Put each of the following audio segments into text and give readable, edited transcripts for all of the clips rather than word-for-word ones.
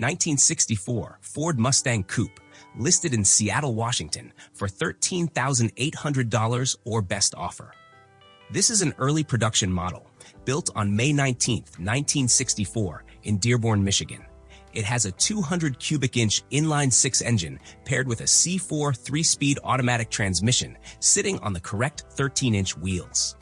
1964 Ford Mustang Coupe, listed in Seattle, Washington for $13,800 or best offer. This is an early production model, built on May 19, 1964 in Dearborn, Michigan. It has a 200 cubic inch inline-six engine paired with a C4 3-speed automatic transmission sitting on the correct 13-inch wheels.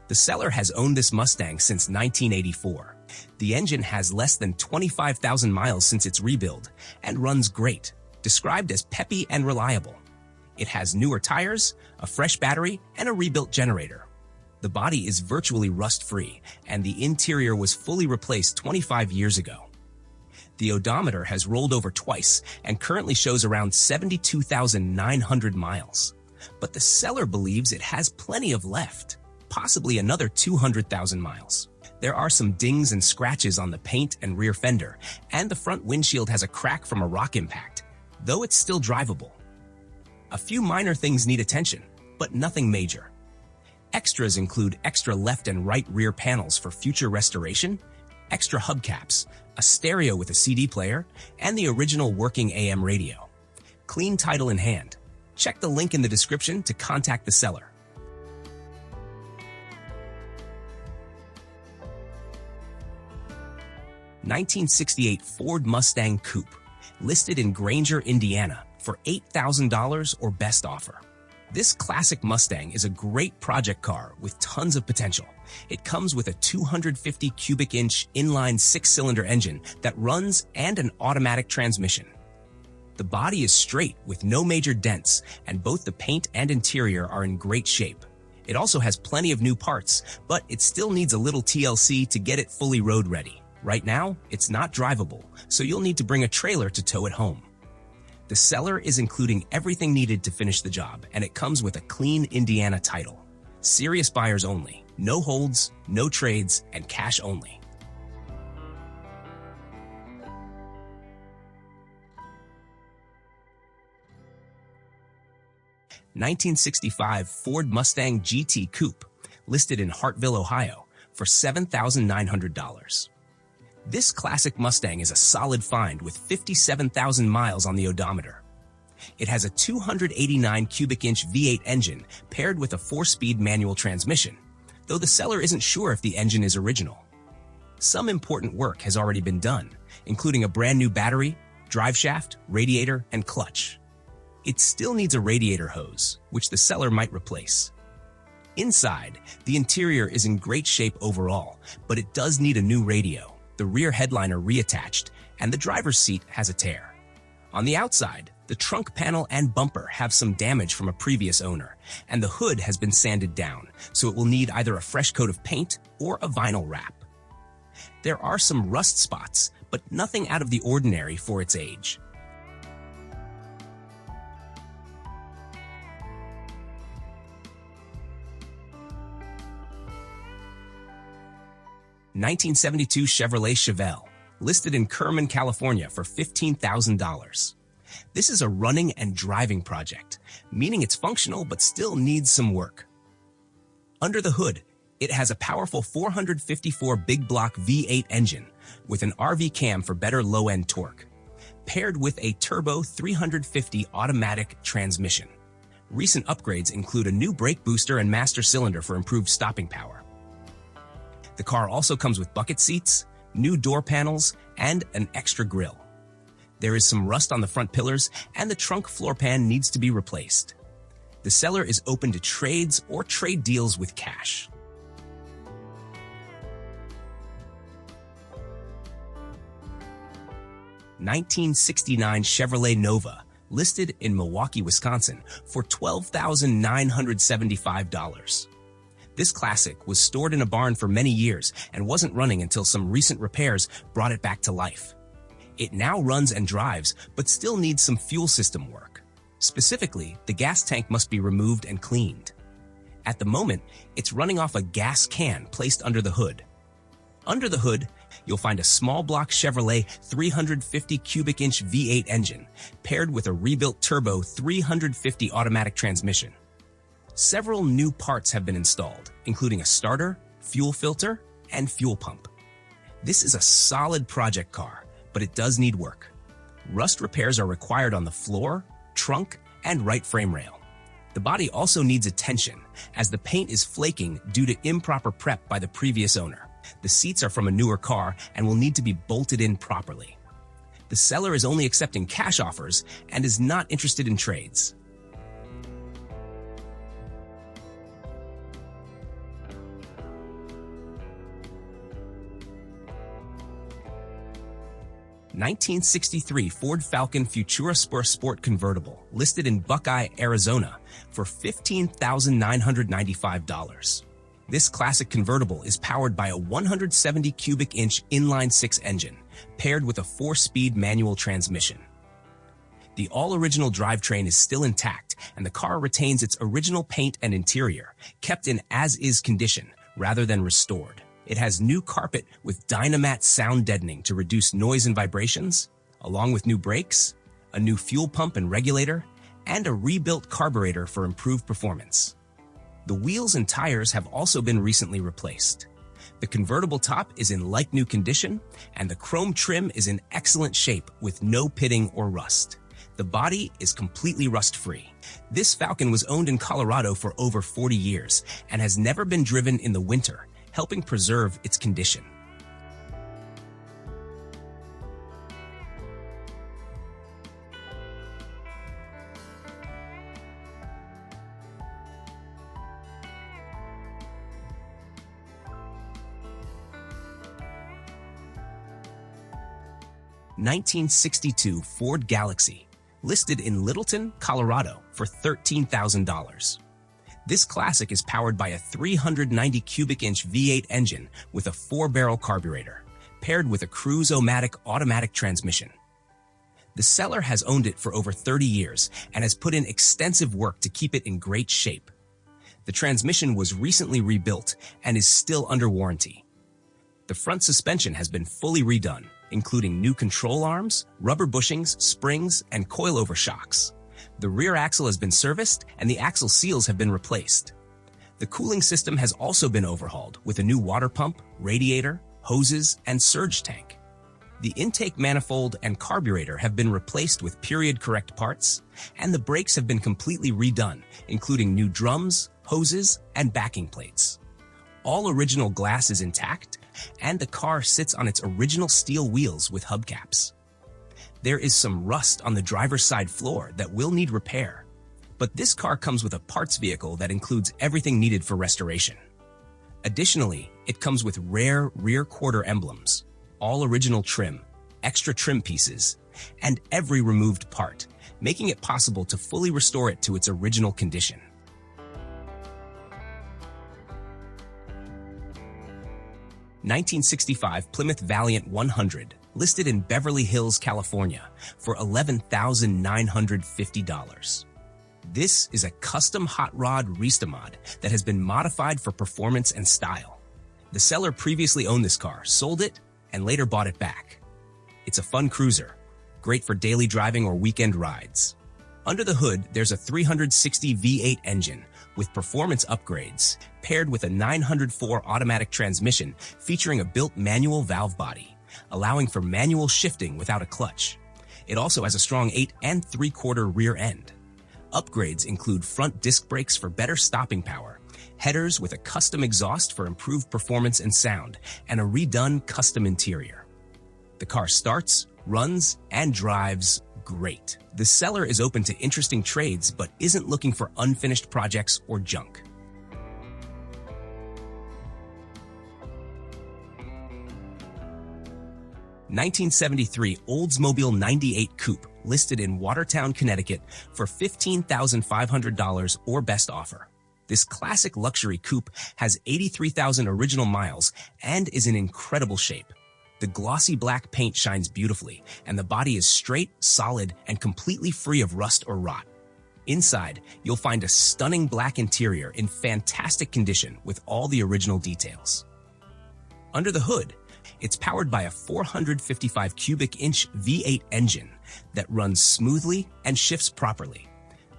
The seller has owned this Mustang since 1984. The engine has less than 25,000 miles since its rebuild and runs great, described as peppy and reliable. It has newer tires, a fresh battery, and a rebuilt generator. The body is virtually rust-free, and the interior was fully replaced 25 years ago. The odometer has rolled over twice and currently shows around 72,900 miles. But the seller believes it has plenty of left, possibly another 200,000 miles. There are some dings and scratches on the paint and rear fender, and the front windshield has a crack from a rock impact, though it's still drivable. A few minor things need attention, but nothing major. Extras include extra left and right rear panels for future restoration, extra hubcaps, a stereo with a CD player, and the original working AM radio. Clean title in hand. Check the link in the description to contact the seller. '68 Ford Mustang Coupe, listed in Granger, Indiana for $8,000 or best offer. This classic Mustang is a great project car with tons of potential. It comes with a 250 cubic inch inline 6-cylinder engine that runs and an automatic transmission. The body is straight with no major dents, and both the paint and interior are in great shape. It also has plenty of new parts, but it still needs a little TLC to get it fully road ready. Right now, it's not drivable, so you'll need to bring a trailer to tow it home. The seller is including everything needed to finish the job, and it comes with a clean Indiana title. Serious buyers only, no holds, no trades, and cash only. '65 Ford Mustang GT Coupe, listed in Hartville, Ohio for $7,900. This classic Mustang is a solid find with 57,000 miles on the odometer. It has a 289 cubic inch V8 engine paired with a 4-speed manual transmission, though the seller isn't sure if the engine is original. Some important work has already been done, including a brand new battery, drive shaft, radiator, and clutch. It still needs a radiator hose, which the seller might replace. Inside, the interior is in great shape overall, but it does need a new radio, the rear headliner reattached, and the driver's seat has a tear. On the outside, the trunk panel and bumper have some damage from a previous owner, and the hood has been sanded down, so it will need either a fresh coat of paint or a vinyl wrap. There are some rust spots, but nothing out of the ordinary for its age. '72 Chevrolet Chevelle, listed in Kerman, California for $15,000. This is a running and driving project, meaning it's functional but still needs some work. Under the hood, it has a powerful 454 big block V8 engine with an RV cam for better low-end torque, paired with a turbo 350 automatic transmission. Recent upgrades include a new brake booster and master cylinder for improved stopping power. The car also comes with bucket seats, new door panels, and an extra grille. There is some rust on the front pillars, and the trunk floor pan needs to be replaced. The seller is open to trades or trade deals with cash. '69 Chevrolet Nova, listed in Milwaukee, Wisconsin for $12,975. This classic was stored in a barn for many years and wasn't running until some recent repairs brought it back to life. It now runs and drives, but still needs some fuel system work. Specifically, the gas tank must be removed and cleaned. At the moment, it's running off a gas can placed under the hood. Under the hood, you'll find a small block Chevrolet 350 cubic inch V8 engine paired with a rebuilt turbo 350 automatic transmission. Several new parts have been installed, including a starter, fuel filter, and fuel pump. This is a solid project car, but it does need work. Rust repairs are required on the floor, trunk, and right frame rail. The body also needs attention, as the paint is flaking due to improper prep by the previous owner. The seats are from a newer car and will need to be bolted in properly. The seller is only accepting cash offers and is not interested in trades. (1963) Ford Falcon Futura Sport Convertible, listed in Buckeye, Arizona, for $15,995. This classic convertible is powered by a 170 cubic inch inline-six engine, paired with a 4-speed manual transmission. The all-original drivetrain is still intact, and the car retains its original paint and interior, kept in as-is condition rather than restored. It has new carpet with Dynamat sound deadening to reduce noise and vibrations, along with new brakes, a new fuel pump and regulator, and a rebuilt carburetor for improved performance. The wheels and tires have also been recently replaced. The convertible top is in like-new condition, and the chrome trim is in excellent shape with no pitting or rust. The body is completely rust-free. This Falcon was owned in Colorado for over 40 years and has never been driven in the winter, helping preserve its condition. (1962) Ford Galaxie, listed in Littleton, Colorado, for $13,000. This classic is powered by a 390 cubic inch V8 engine with a 4-barrel carburetor, paired with a Cruise-O-Matic automatic transmission. The seller has owned it for over 30 years and has put in extensive work to keep it in great shape. The transmission was recently rebuilt and is still under warranty. The front suspension has been fully redone, including new control arms, rubber bushings, springs, and coilover shocks. The rear axle has been serviced and the axle seals have been replaced. The cooling system has also been overhauled with a new water pump, radiator, hoses, and surge tank. The intake manifold and carburetor have been replaced with period-correct parts, and the brakes have been completely redone, including new drums, hoses, and backing plates. All original glass is intact, and the car sits on its original steel wheels with hubcaps. There is some rust on the driver's side floor that will need repair, but this car comes with a parts vehicle that includes everything needed for restoration. Additionally, it comes with rare rear quarter emblems, all original trim, extra trim pieces, and every removed part, making it possible to fully restore it to its original condition. (1965) Plymouth Valiant 100, listed in Beverly Hills, California, for $11,950. This is a custom hot rod Restamod that has been modified for performance and style. The seller previously owned this car, sold it, and later bought it back. It's a fun cruiser, great for daily driving or weekend rides. Under the hood, there's a 360 V8 engine with performance upgrades, paired with a 904 automatic transmission featuring a built manual valve body, allowing for manual shifting without a clutch. It also has a strong 8 3/4 rear end. Upgrades include front disc brakes for better stopping power, headers with a custom exhaust for improved performance and sound, and a redone custom interior. The car starts, runs, and drives great. The seller is open to interesting trades but isn't looking for unfinished projects or junk. (1973) Oldsmobile 98 Coupe, listed in Watertown, Connecticut, for $15,500 or best offer. This classic luxury coupe has 83,000 original miles and is in incredible shape. The glossy black paint shines beautifully, and the body is straight, solid, and completely free of rust or rot. Inside, you'll find a stunning black interior in fantastic condition with all the original details. Under the hood, it's powered by a 455 cubic inch V8 engine that runs smoothly and shifts properly,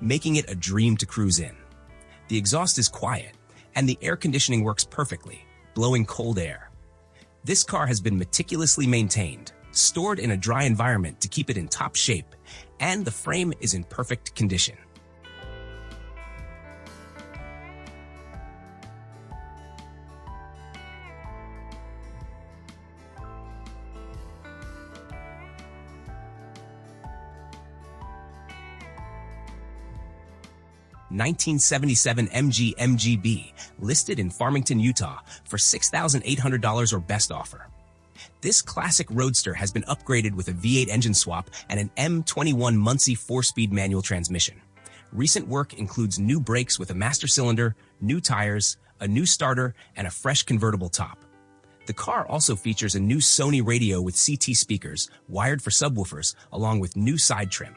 making it a dream to cruise in. The exhaust is quiet, and the air conditioning works perfectly, blowing cold air. This car has been meticulously maintained, stored in a dry environment to keep it in top shape, and the frame is in perfect condition. (1977) MG MGB, listed in Farmington, Utah for $6,800 or best offer. This classic roadster has been upgraded with a V8 engine swap and an M21 Muncie 4-speed manual transmission. Recent work includes new brakes with a master cylinder, new tires, a new starter, and a fresh convertible top. The car also features a new Sony radio with CT speakers, wired for subwoofers, along with new side trim.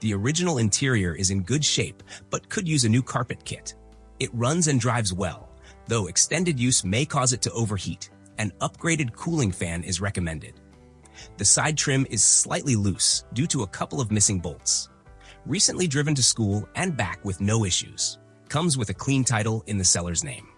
The original interior is in good shape, but could use a new carpet kit. It runs and drives well, though extended use may cause it to overheat. An upgraded cooling fan is recommended. The side trim is slightly loose due to a couple of missing bolts. Recently driven to school and back with no issues. Comes with a clean title in the seller's name.